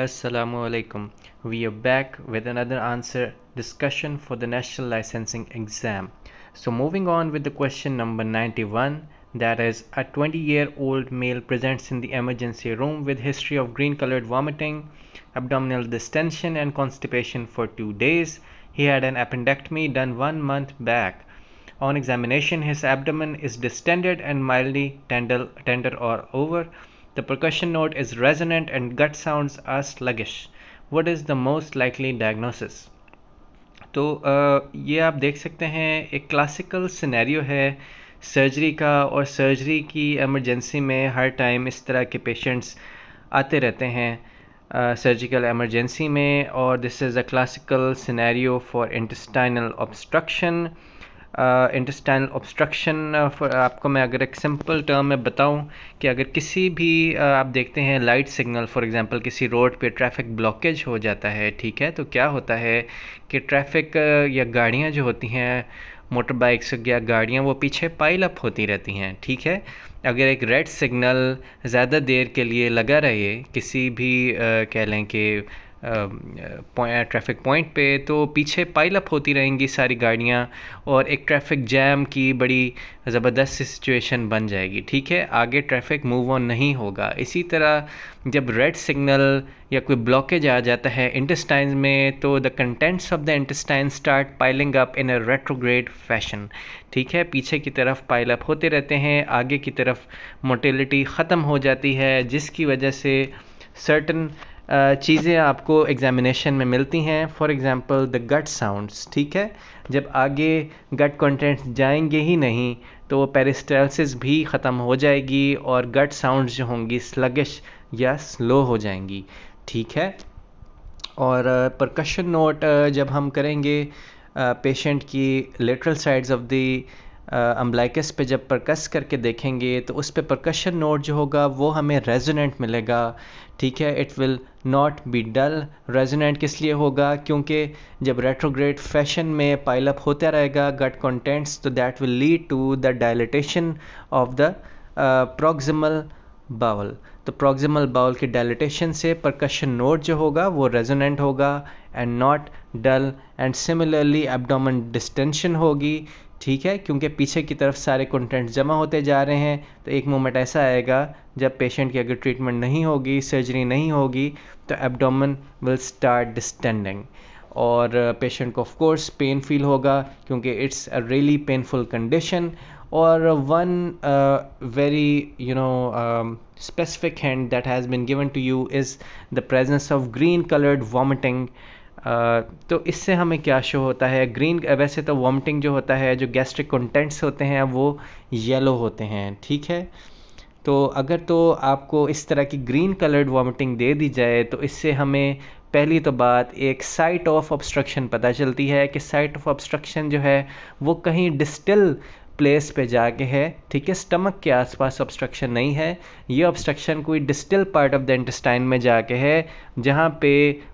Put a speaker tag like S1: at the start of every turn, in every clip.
S1: Assalamu alaikum. We are back with another answer discussion for the National Licensing Exam. So, moving on with the question number 91, that is, a 20-year-old male presents in the emergency room with history of green colored vomiting, abdominal distension, and constipation for 2 days. He had an appendectomy done 1 month back. On examination, his abdomen is distended and mildly tender or over. The percussion note is resonant and gut sounds are sluggish. What is the most likely diagnosis? तो ये आप देख सकते हैं एक classical scenario है surgery का, और सर्जरी की एमरजेंसी में हर टाइम इस तरह के पेशेंट्स आते रहते हैं सर्जिकल एमरजेंसी में, और this is a classical scenario for intestinal obstruction. Intestinal obstruction आपको मैं अगर एक सिंपल टर्म में बताऊं कि अगर किसी भी आप देखते हैं लाइट सिग्नल, फॉर एग्जांपल किसी रोड पे ट्रैफिक ब्लॉकेज हो जाता है, ठीक है, तो क्या होता है कि ट्रैफिक या गाड़ियां जो होती हैं, मोटर बाइक्स या गाड़ियां, वो पीछे पाइल अप होती रहती हैं, ठीक है। अगर एक रेड सिग्नल ज़्यादा देर के लिए लगा रहे किसी भी कह लें कि ट्रैफिक पॉइंट पे, तो पीछे पाइल अप होती रहेंगी सारी गाड़ियाँ, और एक ट्रैफिक जैम की बड़ी ज़बरदस्त सी सिचुएशन बन जाएगी, ठीक है। आगे ट्रैफिक मूव ऑन नहीं होगा। इसी तरह जब रेड सिग्नल या कोई ब्लॉकेज आ जाता है इंटेस्टाइन्स में, तो the contents of the intestine start piling up in a retrograde fashion, ठीक है। पीछे की तरफ पाइल अप होते रहते हैं, आगे की तरफ मोटिलिटी ख़त्म हो जाती है, जिसकी वजह से सर्टन चीज़ें आपको एग्जामिनेशन में मिलती हैं। For example the gut sounds, ठीक है। जब आगे गट कंटेंट्स जाएंगे ही नहीं तो पेरिस्टालसिस भी ख़त्म हो जाएगी, और गट साउंड्स जो होंगी स्लगिश या स्लो हो जाएंगी, ठीक है। और परकशन नोट जब हम करेंगे पेशेंट की lateral sides of the umbilicus पे जब परकस करके देखेंगे, तो उस पे परकशन नोट जो होगा वो हमें रेजोनेंट मिलेगा, ठीक है। It will not be dull. Resonant किस लिए होगा? क्योंकि जब रेट्रोग्रेड फैशन में पाइल अप होता रहेगा गट कंटेंट्स, तो that will lead to the dilatation of the proximal bowel. तो प्रॉक्सिमल बाउल की डायलिटेशन से परकशन नोट जो होगा वो रेजोनेंट होगा and not dull. And similarly abdomen distension होगी, ठीक है, क्योंकि पीछे की तरफ सारे कंटेंट्स जमा होते जा रहे हैं। तो एक मोमेंट ऐसा आएगा जब पेशेंट की अगर ट्रीटमेंट नहीं होगी, सर्जरी नहीं होगी, तो एब्डोमेन विल स्टार्ट डिस्टेंडिंग, और पेशेंट को ऑफ कोर्स पेन फील होगा क्योंकि it's a really painful condition. और one very specific hint that has been given to you is the presence of green colored vomiting. तो इससे हमें क्या show होता है? ग्रीन, वैसे तो वॉमिटिंग जो होता है, जो गैस्ट्रिक कंटेंट्स होते हैं वो येलो होते हैं, ठीक है। तो अगर तो आपको इस तरह की ग्रीन कलर्ड वॉमिटिंग दे दी जाए, तो इससे हमें पहली तो बात एक साइट ऑफ ऑब्स्ट्रक्शन पता चलती है कि साइट ऑफ ऑब्स्ट्रक्शन जो है वो कहीं डिस्टल प्लेस पे जाके है, ठीक है। स्टमक के आसपास ऑब्स्ट्रक्शन नहीं है, ये ऑब्स्ट्रक्शन कोई distal part of the intestine में जाके है, जहाँ पे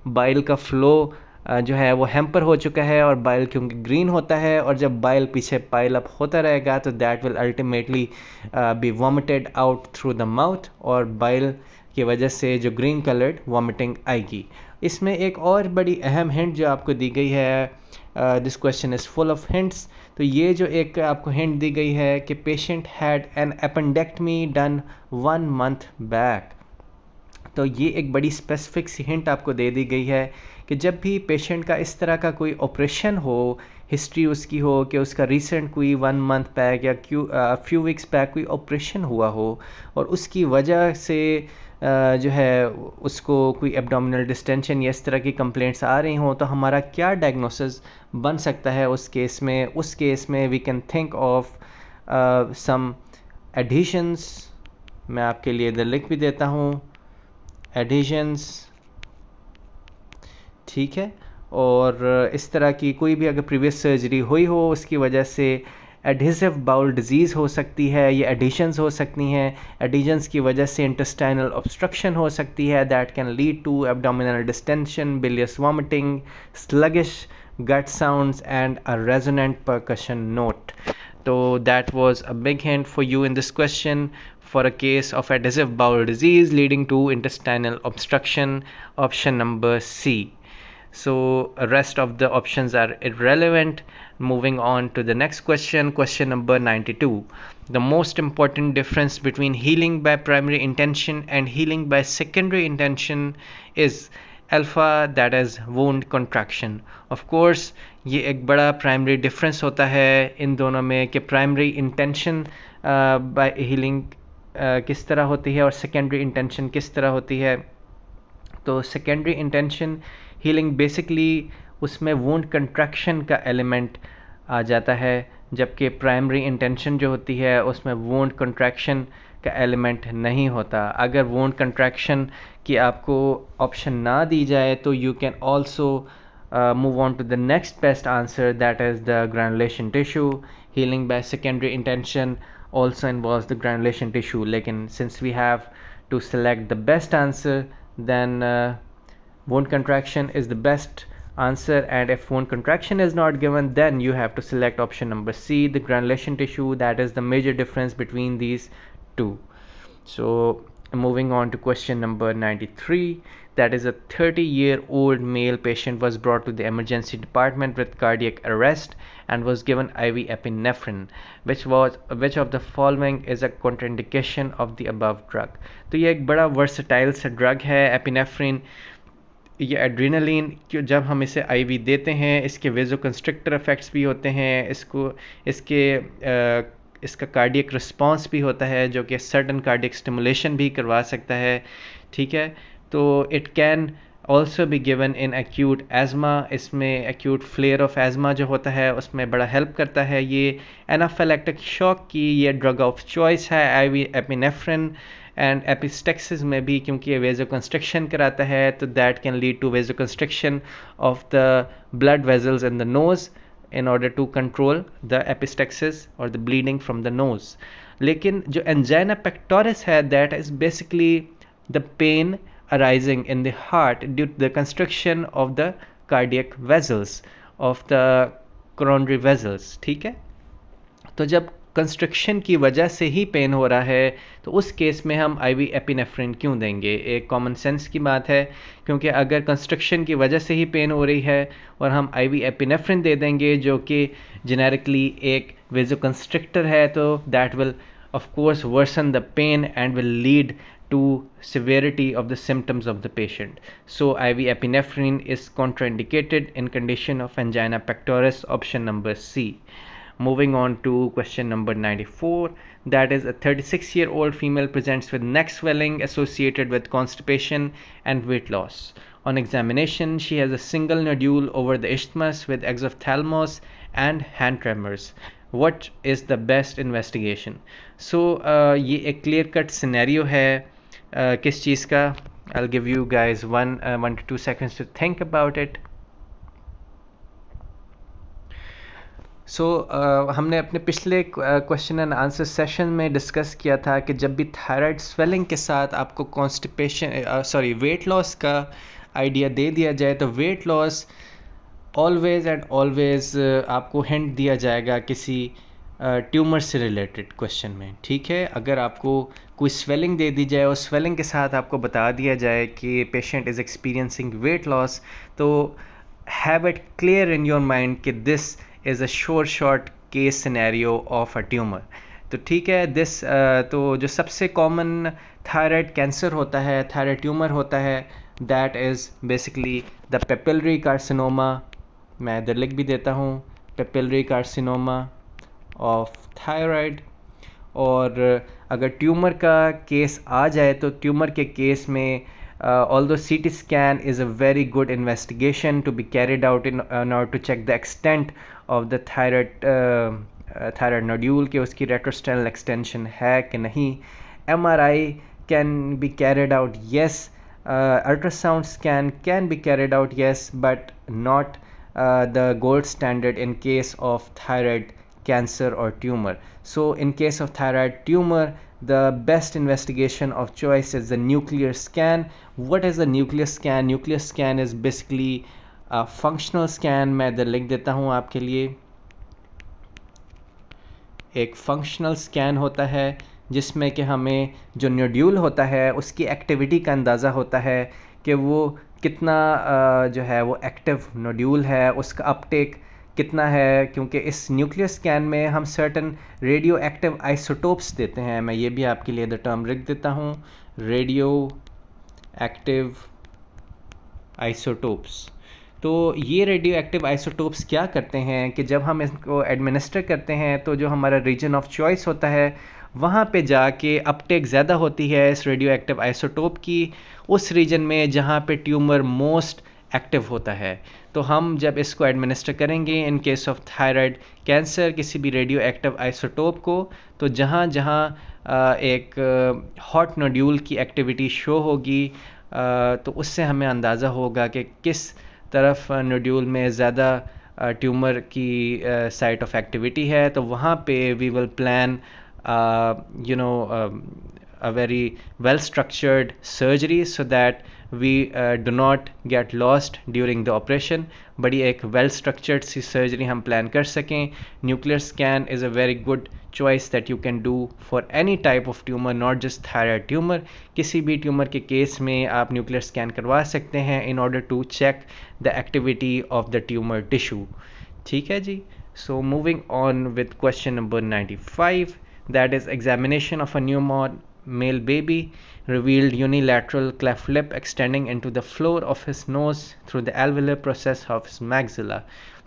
S1: बाइल का फ्लो जो है वो हैम्पर हो चुका है, और बाइल क्योंकि ग्रीन होता है, और जब बाइल पीछे पाइल अप होता रहेगा तो that will ultimately B vomited out through the mouth, और बाइल की वजह से जो ग्रीन कलर्ड वॉमिटिंग आएगी। इसमें एक और बड़ी अहम हिंट जो आपको दी गई है, this question is full of hints. तो ये जो एक आपको हिंट दी गई है कि patient had an appendectomy done 1 month back, तो ये एक बड़ी स्पेसिफिक सी हिंट आपको दे दी गई है कि जब भी पेशेंट का इस तरह का कोई ऑपरेशन हो, हिस्ट्री उसकी हो कि उसका रिसेंट कोई 1 month बैक या फ्यू वीक्स बैक कोई ऑपरेशन हुआ हो, और उसकी वजह से जो है उसको कोई एब्डोमिनल डिस्टेंशन या इस तरह की कंप्लेंट्स आ रही हों, तो हमारा क्या डायग्नोसिस बन सकता है उस केस में? उस केस में we can think of some additions. मैं आपके लिए इधर लिख भी देता हूँ एडिशंस, ठीक है। और इस तरह की कोई भी अगर प्रीवियस सर्जरी हुई हो, उसकी वजह से एडहेसिव बाउल डिजीज़ हो सकती है, ये एडिशंस हो सकती हैं। एडिशंस की वजह से इंटेस्टाइनल ऑब्स्ट्रक्शन हो सकती है, that can lead to abdominal distension, bilious vomiting, sluggish gut sounds and a resonant percussion note. तो that was a big hint for you in this question. for a case of adhesive bowel disease leading to intestinal obstruction? Option number C. So rest of the options are irrelevant. Moving on to the next question, question number 92. The most important difference between healing by primary intention and healing by secondary intention is alpha, that is wound contraction. Of course ये एक बड़ा primary difference होता है इन दोनों में कि primary intention bye healing किस तरह होती है और सेकेंडरी इंटेंशन किस तरह होती है. तो सेकेंडरी इंटेंशन हीलिंग बेसिकली उसमें वुंड कंट्रैक्शन का एलिमेंट आ जाता है, जबकि प्राइमरी इंटेंशन जो होती है उसमें वुंड कंट्रैक्शन का एलिमेंट नहीं होता. अगर वुंड कंट्रैक्शन की आपको ऑप्शन ना दी जाए तो you can also move on to the next best answer, that is the granulation tissue. Healing by secondary intention also involves the granulation tissue, लेकिन since we have to select the best answer, then wound contraction is the best answer, and if wound contraction is not given, then you have to select option number C, the granulation tissue. That is the major difference between these two. So moving on to question number 93, that is a 30-year-old male patient was brought to the emergency department with cardiac arrest and was given IV epinephrine. Which of the following is a contraindication of the above drug? तो ये एक बड़ा versatile सा drug है epinephrine. ये adrenaline, जब हम इसे आईवी देते हैं इसके वेजोकंस्ट्रिक्टर इफेक्ट्स भी होते हैं, इसका कार्डियक रिस्पांस भी होता है जो कि सर्टन कार्डियक स्टिमुलेशन भी करवा सकता है. ठीक है, तो it can also be given in acute asthma. इसमें एक्यूट फ्लेयर ऑफ एज़मा जो होता है उसमें बड़ा हेल्प करता है. ये एनाफिलैक्टिक शॉक की ये ड्रग ऑफ चॉइस है आईवी एपिनेफ्रिन. एंड एपिस्टेक्सिस में भी क्योंकि ये वेजोकंस्ट्रिक्शन कराता है तो that can lead to vasoconstriction of the blood vessels in the nose in order to control the epistaxis or the bleeding from the nose. लेकिन जो angina pectoris है, that is basically the pain arising in the heart due to the constriction of the cardiac vessels, of the coronary vessels. ठीक है, तो जब construction की वजह से ही पेन हो रहा है तो उस केस में हम आईवी एपिनेफ्रिन क्यों देंगे? एक कॉमन सेंस की बात है, क्योंकि अगर कंस्ट्रक्शन की वजह से ही पेन हो रही है और हम आईवी एपिनेफ्रिन दे देंगे जो कि जेनेरिकली एक वेजोकंस्ट्रिक्टर है, तो that will of course worsen the pain and will lead to severity of the symptoms of the patient. So IV epinephrine is contraindicated in condition of angina pectoris, option number C. Moving on to question number 94, that is a 36-year-old female presents with neck swelling associated with constipation and weight loss. On examination, she has a single nodule over the isthmus with exophthalmos and hand tremors. What is the best investigation? So ये एक clear cut scenario है किस चीज़ का? I'll give you guys 1 to 2 seconds to think about it. So हमने अपने पिछले question and answer session में discuss किया था कि जब भी थायराइड स्वेलिंग के साथ आपको कॉन्स्टिपेशन वेट लॉस का आइडिया दे दिया जाए तो weight loss always and always आपको हिंट दिया जाएगा किसी ट्यूमर से रिलेटेड क्वेश्चन में. ठीक है, अगर आपको कोई स्वेलिंग दे दी जाए और स्वेलिंग के साथ आपको बता दिया जाए कि patient is experiencing weight loss, तो have it clear in your mind कि this is a short case scenario of a tumour. तो ठीक है, तो जो सबसे कॉमन थायराइड कैंसर होता है, थायराइड ट्यूमर होता है, that is basically the papillary carcinoma. मैं इधर लिख भी देता हूँ, पेपिलरी कार्सिनोमा ऑफ थायराइड. और अगर ट्यूमर का केस आ जाए तो ट्यूमर के केस में although CT scan is a very good investigation to be carried out in order to check the extent of the thyroid nodule कि उसकी retrosternal extension है कि नहीं. MRI can be carried out, yes. Ultrasound scan can be carried out, yes, but not the gold standard in case of thyroid cancer or tumor. So in case of thyroid tumor, the best investigation of choice is the nuclear scan. What is the nuclear scan? Nuclear scan is basically a functional scan. मैं इधर लिख देता हूँ आपके लिए. एक functional scan होता है जिसमें कि हमें जो नोड्यूल होता है उसकी एक्टिविटी का अंदाज़ा होता है कि वो कितना जो है वो एक्टिव नोड्यूल है, उसका अपटेक कितना है, क्योंकि इस न्यूक्लियर स्कैन में हम सर्टन रेडियो एक्टिव आइसोटोप्स देते हैं। मैं ये भी आपके लिए द टर्म लिख देता हूँ, रेडियो एक्टिव आइसोटोप्स। तो ये रेडियो एक्टिव आइसोटोप्स क्या करते हैं कि जब हम इसको एडमिनिस्टर करते हैं तो जो हमारा रीजन ऑफ चॉइस होता है वहाँ पे जाके अपटेक ज़्यादा होती है इस रेडियो एक्टिव आइसोटोप की, उस रीजन में जहाँ पे ट्यूमर मोस्ट एक्टिव होता है। तो हम जब इसको एडमिनिस्टर करेंगे in case of thyroid cancer किसी भी रेडियो एक्टिव आइसोटोप को, तो जहाँ जहाँ एक हॉट नोड्यूल की एक्टिविटी शो होगी तो उससे हमें अंदाज़ा होगा कि किस तरफ नोड्यूल में ज़्यादा ट्यूमर की साइट ऑफ एक्टिविटी है। तो वहाँ पे we will plan a very well structured surgery so that we do not get lost during the operation। बड़ी एक well structured सी सर्जरी हम प्लान कर सकें। Nuclear scan is a very good choice that you can do for any type of tumor, not just thyroid tumor। किसी भी tumour के case में आप न्यूक्लियर स्कैन करवा सकते हैं in order to check the activity of the tumor tissue। ठीक है जी। So moving on with question number 95, that is examination of a newborn male baby revealed unilateral cleft lip extending into the floor of his nose through the alveolar process of his maxilla।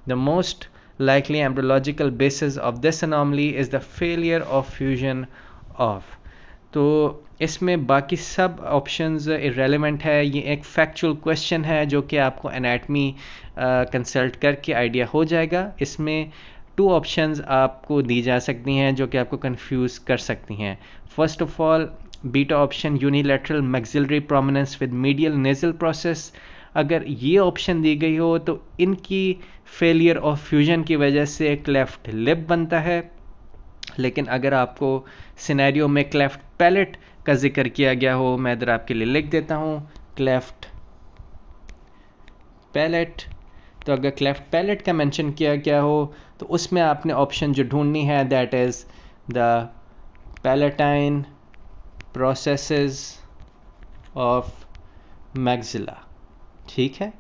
S1: The most likely embryological basis of this anomaly is the failure of fusion of। तो इसमें बाकी सब options irrelevant है। ये एक factual question है जो कि आपको एनाटमी कंसल्ट करके आइडिया हो जाएगा। इसमें 2 ऑप्शंस आपको दी जा सकती हैं जो कि आपको कंफ्यूज कर सकती हैं। First of all beta option unilateral maxillary prominence with medial nasal process. अगर ये ऑप्शन दी गई हो तो इनकी फेलियर ऑफ फ्यूजन की वजह से क्लेफ्ट लिप बनता है। लेकिन अगर आपको सिनेरियो में क्लेफ्ट पैलेट का जिक्र किया गया हो, मैं इधर आपके लिए लिख देता हूँ क्लेफ्ट पैलेट। तो अगर क्लेफ्ट पैलेट का मेंशन किया गया हो तो उसमें आपने ऑप्शन जो ढूंढनी है that is the palatine processes of maxilla. ठीक है।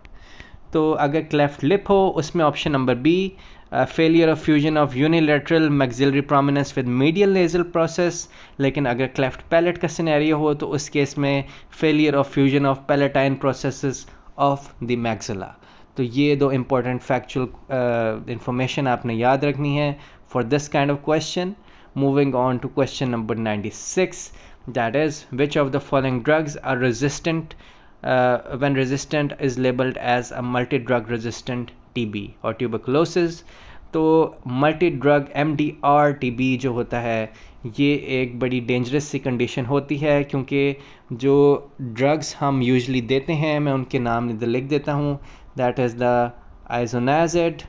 S1: तो अगर क्लेफ्ट लिप हो उसमें option number B failure of fusion of unilateral maxillary prominence with medial nasal process. लेकिन अगर क्लेफ्ट पैलेट का सिनेरियो हो तो उस केस में failure of fusion of palatine processes of the maxilla. तो ये 2 इंपॉर्टेंट फैक्चुअल इंफॉर्मेशन आपने याद रखनी है for this kind of question. Moving on to question number 96, that is which of the following drugs are resistant when resistant is labeled as a multi-drug resistant TB और tuberculosis। तो multi drug MDR TB जो होता है ये एक बड़ी dangerous सी condition होती है, क्योंकि जो ड्रग्स हम यूजली देते हैं मैं उनके नाम इधर लिख देता हूँ। That is the isoniazid,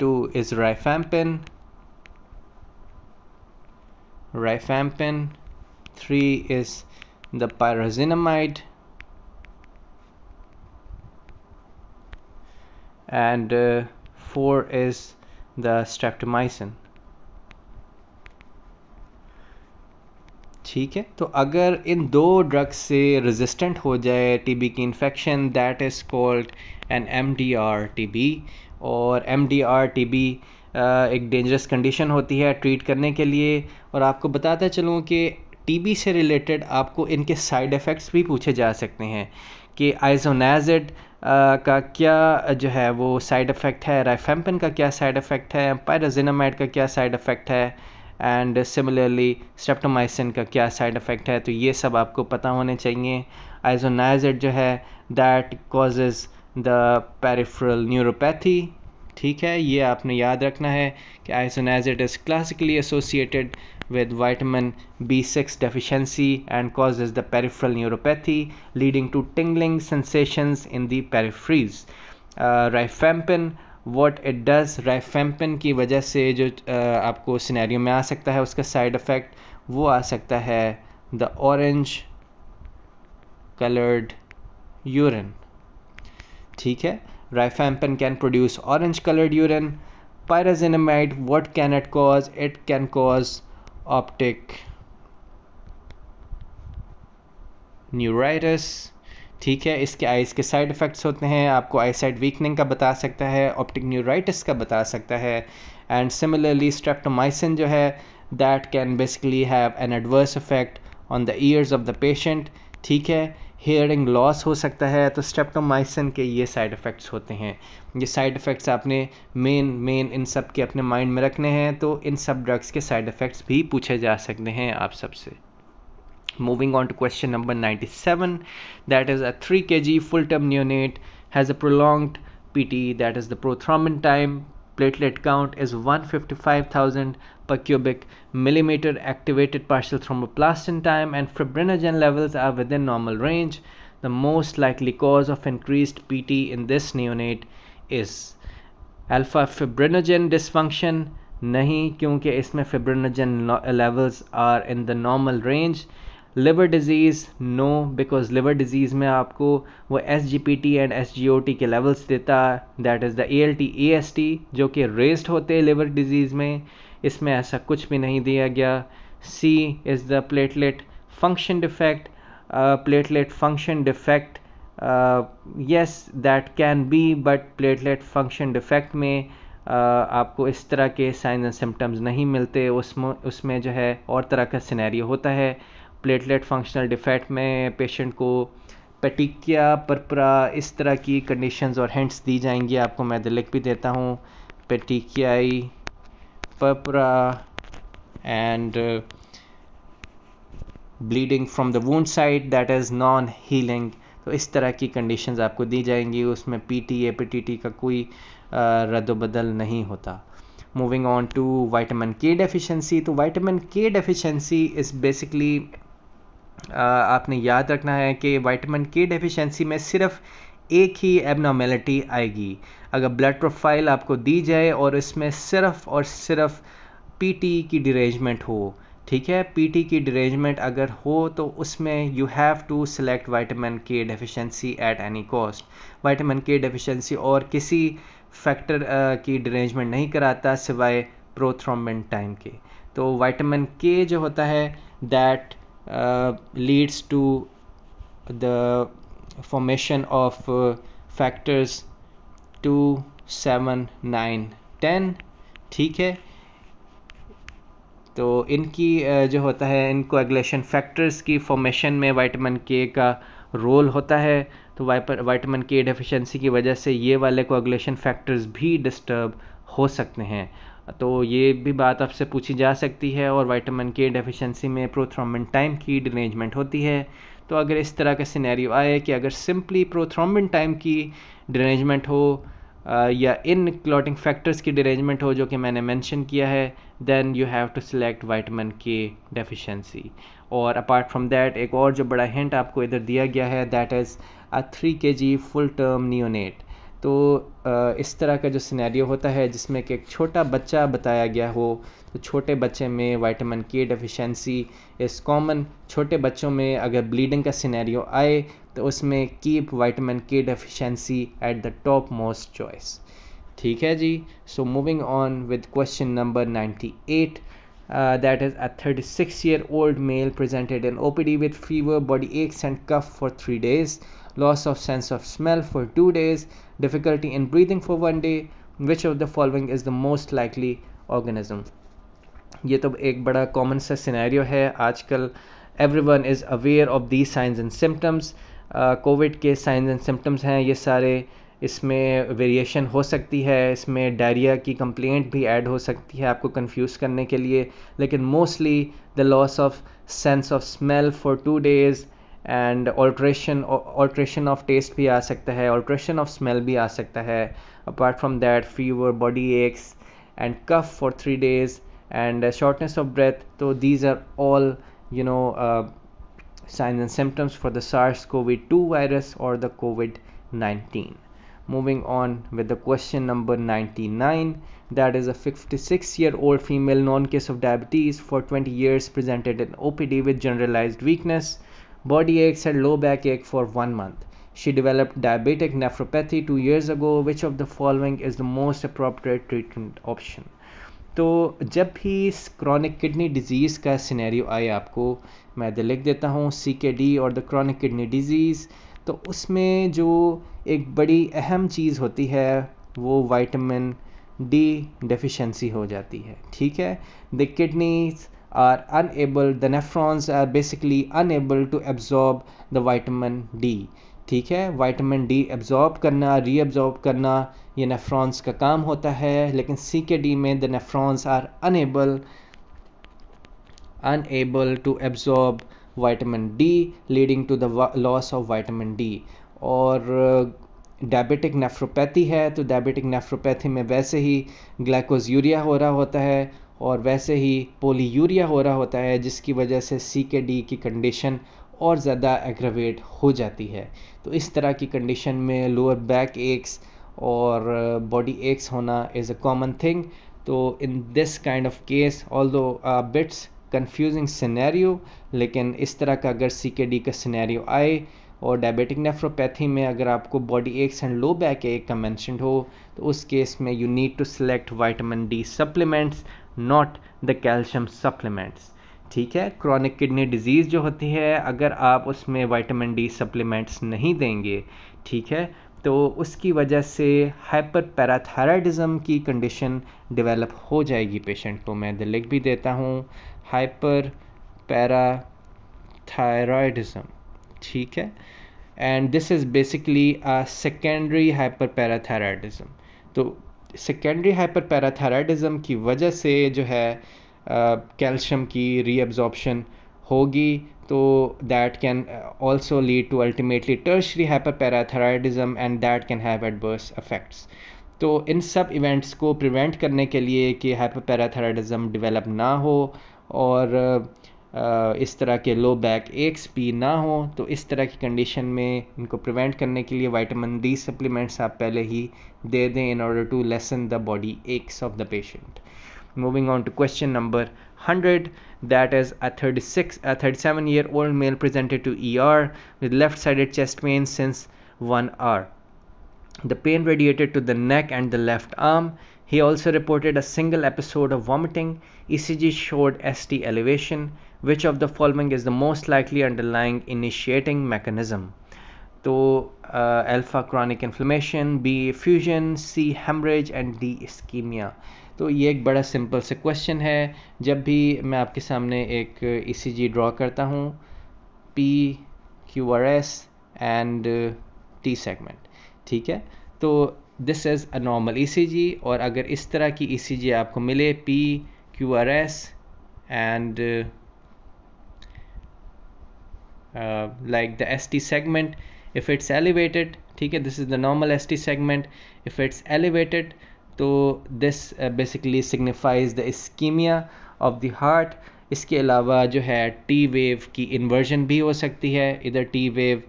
S1: 2 is rifampin, 3 is the pyrazinamide, and 4 is the streptomycin। ठीक है। तो अगर इन 2 ड्रग्स से रेजिस्टेंट हो जाए टीबी की infection, that is called an MDR TB। और MDR TB एक डेंजरस कंडीशन होती है ट्रीट करने के लिए। और आपको बताता चलूँ कि टीबी से रिलेटेड आपको इनके साइड इफ़ेक्ट्स भी पूछे जा सकते हैं कि आइसोनाजिड का क्या जो है वो साइड इफ़ेक्ट है, राइफेम्पिन का क्या साइड इफ़ेक्ट है, पायराजिनामाइड का क्या साइड इफ़ेक्ट है, एंड सिमिलरली स्ट्रेप्टोमाइसिन का क्या साइड इफ़ेक्ट है। तो ये सब आपको पता होने चाहिए। आइसोनाजिड जो है that causes the peripheral neuropathy. ठीक है, ये आपने याद रखना है कि isoniazid is classically associated with vitamin B6 deficiency and causes the peripheral neuropathy leading to tingling sensations in the peripheries। rifampin, what it does, rifampin की वजह से जो आपको सिनेरियो में आ सकता है उसका साइड इफ़ेक्ट वो आ सकता है the orange colored urine। ठीक है, rifampin can produce orange colored urine। pyrazinamide, what can it cause? It can cause optic neuritis. ठीक है, इसके आइज़ के साइड इफ़ेक्ट्स होते हैं, आपको आई साइट वीकनिंग का बता सकता है, ऑप्टिक न्यूराइटिस का बता सकता है। एंड सिमिलरली स्ट्रेप्टोमाइसिन जो है that can basically have an adverse effect on the years of the patient. ठीक है, हेयरिंग लॉस हो सकता है। तो स्ट्रेप्टोमाइसिन के ये साइड इफ़ेक्ट्स होते हैं। ये साइड इफ़ेक्ट्स आपने मेन इन सब के अपने माइंड में रखने हैं। तो इन सब ड्रग्स के साइड इफ़ेक्ट्स भी पूछे जा सकते हैं आप सबसे। Moving on to question number 97, that is a 3 kg full-term neonate has a prolonged PT, that is the prothrombin time, platelet count is 155,000 per cubic millimeter, activated partial thromboplastin time and fibrinogen levels are within normal range. The most likely cause of increased PT in this neonate is alpha fibrinogen dysfunction, नहीं, क्योंकि इसमें fibrinogen levels are in the normal range. Liver disease, no, because liver disease में आपको वो SGPT and SGOT के levels देता, that is the ALT AST जो कि रेस्ड होते हैं लिवर डिजीज़ में। इसमें ऐसा कुछ भी नहीं दिया गया। C is the platelet function defect. Platelet function defect, yes that can be, but platelet function defect में आपको इस तरह के साइंस एंड सिम्टम्स नहीं मिलते। उसमें जो है और तरह का सिनेरियो होता है। प्लेटलेट फंक्शनल डिफेक्ट में पेशेंट को पेटिकिया, परपरा, इस तरह की कंडीशंस और हिंट्स दी जाएंगी आपको। मैं लिख भी देता हूँ, petechiae, purpura and bleeding from the wound side that is non healing. तो इस तरह की कंडीशंस आपको दी जाएंगी। उसमें PTA PTT का कोई रद्द-बदल नहीं होता। Moving on to vitamin K deficiency. तो vitamin K deficiency is basically आपने याद रखना है कि विटामिन K डेफिशिएंसी में सिर्फ एक ही एबनॉर्मेलिटी आएगी। अगर ब्लड प्रोफाइल आपको दी जाए और इसमें सिर्फ और सिर्फ PT की डिरेंजमेंट हो, ठीक है, PT की डिरेंजमेंट अगर हो तो उसमें you have to select vitamin K deficiency at any cost. Vitamin K deficiency और किसी फैक्टर की डिरेंजमेंट नहीं कराता सिवाय प्रोथ्रोम्बिन टाइम के। तो विटामिन K जो होता है that leads to the formation of factors 2, 7, 9, 10। ठीक है, तो इनकी जो होता है इन कोएगुलेशन फैक्टर्स की फॉर्मेशन में विटामिन K का रोल होता है। तो विटामिन K डेफिशिएंसी की वजह से ये वाले कोएगुलेशन फैक्टर्स भी डिस्टर्ब हो सकते हैं। तो ये भी बात आपसे पूछी जा सकती है। और विटामिन K डेफिशिएंसी में प्रोथ्रोम्बिन टाइम की डिरेंजमेंट होती है। तो अगर इस तरह का सिनेरियो आए कि अगर सिंपली प्रोथ्रोम्बिन टाइम की डिरेंजमेंट हो या इन क्लॉटिंग फैक्टर्स की डिरेंजमेंट हो जो कि मैंने मेंशन किया है, then you have to select vitamin K deficiency. और अपार्ट फ्रॉम दैट एक और जो बड़ा हिंट आपको इधर दिया गया है that is a 3 kg full term neonate. तो इस तरह का जो सिनेरियो होता है जिसमें कि एक छोटा बच्चा बताया गया हो, तो छोटे बच्चे में vitamin K deficiency is common. छोटे बच्चों में अगर ब्लीडिंग का सिनेरियो आए तो उसमें keep vitamin K deficiency at the top most choice. ठीक है जी। So moving on with question number 98, that is a 36-year-old male presented in OPD with fever, body aches and cough for 3 days, loss of sense of smell for 2 days, difficulty in breathing for 1 day. Which of the following is the most likely organism? ये तो एक बड़ा common सा scenario है आजकल। Everyone is aware of the science and symptoms. Covid के science and symptoms हैं ये सारे। इसमें वेरिएशन हो सकती है, इसमें डायरिया की कंप्लेंट भी ऐड हो सकती है आपको कंफ्यूज करने के लिए। लेकिन mostly the loss of sense of smell for 2 days and alteration of taste भी आ सकता है, ऑल्ट्रेशन ऑफ स्मेल भी आ सकता है। Apart from that fever, body aches and cough for 3 days and shortness of breath. So these are all signs and symptoms for the SARS-CoV-2 virus or the COVID-19. Moving on with the question number 99, that is a 56-year-old female, known case of diabetes for 20 years, presented in OPD with generalized weakness, body aches and low backache for 1 month. She developed diabetic nephropathy 2 years ago. Which of the following is the most appropriate treatment option? तो जब भी chronic kidney disease का scenario आए आपको, मैं इधर लिख देता हूँ CKD और द क्रॉनिक किडनी डिजीज़, तो उसमें जो एक बड़ी अहम चीज़ होती है वो विटामिन डी डेफिशिएंसी हो जाती है, ठीक है। The kidneys are unable, the nephrons are basically unable to absorb the vitamin D, ठीक है। विटामिन डी एब्जॉर्ब करना, रीअब्जॉर्ब करना ये नेफ्रॉन्स का काम होता है, लेकिन CKD में the nephrons are unable to absorb vitamin D, leading to the loss of vitamin D। और डायबिटिक नेफ्रोपैथी है, तो डायबिटिक नेफ्रोपैथी में वैसे ही ग्लाइकोज़ हो रहा होता है और वैसे ही पोलीयूरिया हो रहा होता है, जिसकी वजह से CKD की कंडीशन और ज़्यादा एग्रावेट हो जाती है। तो इस तरह की कंडीशन में लोअर बैक एक्स और बॉडी एक्स होना इज़ अ कॉमन थिंग। तो in this kind of case, although bits confusing scenario, लेकिन इस तरह का अगर CKD का सिनेरियो आए और डायबिटिक नेफ्रोपैथी में अगर आपको body aches and low back ache का मैंशनड हो, तो उस केस में you need to select vitamin D supplements, not the calcium supplements, ठीक है। क्रॉनिक किडनी डिजीज़ जो होती है, अगर आप उसमें विटामिन डी सप्लीमेंट्स नहीं देंगे, ठीक है, तो उसकी वजह से हाइपर पैराथायराइडिज्म की कंडीशन डेवलप हो जाएगी पेशेंट को। मैं लिख भी देता हूँ, हाइपर पैराथायराइडिज्म, ठीक है। And this is basically a secondary hyper parathyroidism. तो सेकेंडरी हाइपर पैराथायराइडिज्म की वजह से जो है कैल्शियम की रीअब्जॉर्प्शन होगी, तो that can also lead to ultimately tertiary hyperparathyroidism and that can have adverse effects. तो इन सब इवेंट्स को प्रिवेंट करने के लिए कि हाइपर पैराथायराइडिज्म डेवलप ना हो और इस तरह के लो बैक एक्स भी ना हो, तो इस तरह की कंडीशन में इनको प्रिवेंट करने के लिए विटामिन डी सप्लीमेंट्स आप पहले ही दे दें in order to lessen the body aches of the patient. Moving on to question number 100, that is a 37-year-old male presented to ER with left-sided chest pain since 1 hour. The pain radiated to the neck and the left arm. He also reported a single episode of vomiting. ECG showed ST elevation. Which of the following is the most likely underlying initiating mechanism? तो alpha chronic inflammation, B effusion, C hemorrhage and D ischemia। तो ये एक बड़ा simple से question है। जब भी मैं आपके सामने एक ECG ड्रॉ करता हूँ, P, QRS and T segment, ठीक है, तो this is a normal ECG। और अगर इस तरह की ECG आपको मिले, P, QRS and like the ST segment, if it's elevated, ठीक है, this is the normal ST segment, if it's elevated, तो this basically signifies the ischemia of the heart। इसके अलावा जो है T वेव की इन्वर्जन भी हो सकती है, इधर T वेव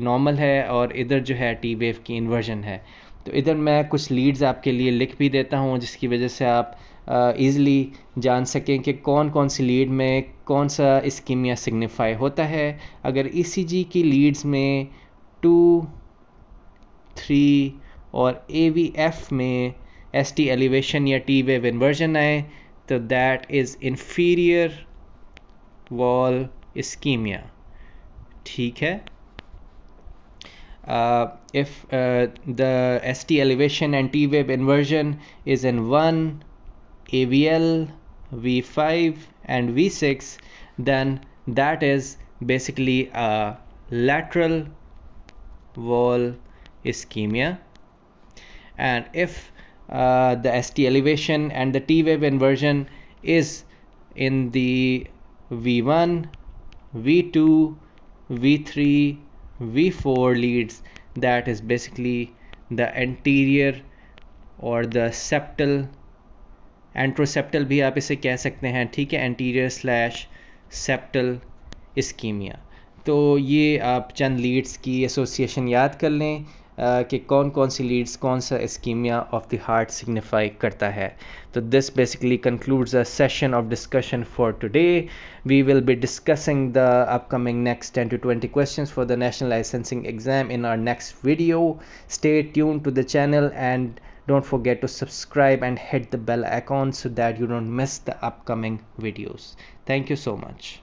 S1: नॉर्मल है और इधर जो है T वेव की इन्वर्जन है। तो इधर मैं कुछ लीड्स आपके लिए लिख भी देता हूँ, जिसकी वजह से आप ईज़िली जान सकें कि कौन कौन सी लीड में कौन सा इस्कीमिया सिग्निफाई होता है। अगर ECG की लीड्स में 2, 3 और AVF में ST एलिवेशन या T वेव इन्वर्जन आए, तो that is inferior wall ischemia, ठीक है। If the ST elevation and T wave inversion is in 1, AVL, V5 and V6, then that is basically a lateral wall ischemia. And if the ST elevation and the T wave inversion is in the V1, V2, V3, V4 leads, that is basically the anterior or the septal, एंट्रोसेप्टल भी आप इसे कह सकते हैं, ठीक है, anterior slash septal ischemia. तो ये आप चंद लीड्स की एसोसिएशन याद कर लें कि कौन कौन सी लीड्स कौन सा ischemia of the heart signify करता है। तो this basically concludes a session of discussion for today. We will be discussing the upcoming next 10 to 20 questions for the national licensing exam in our next video. Stay tuned to the channel and Don't forget to subscribe and hit the bell icon so that you don't miss the upcoming videos. Thank you so much.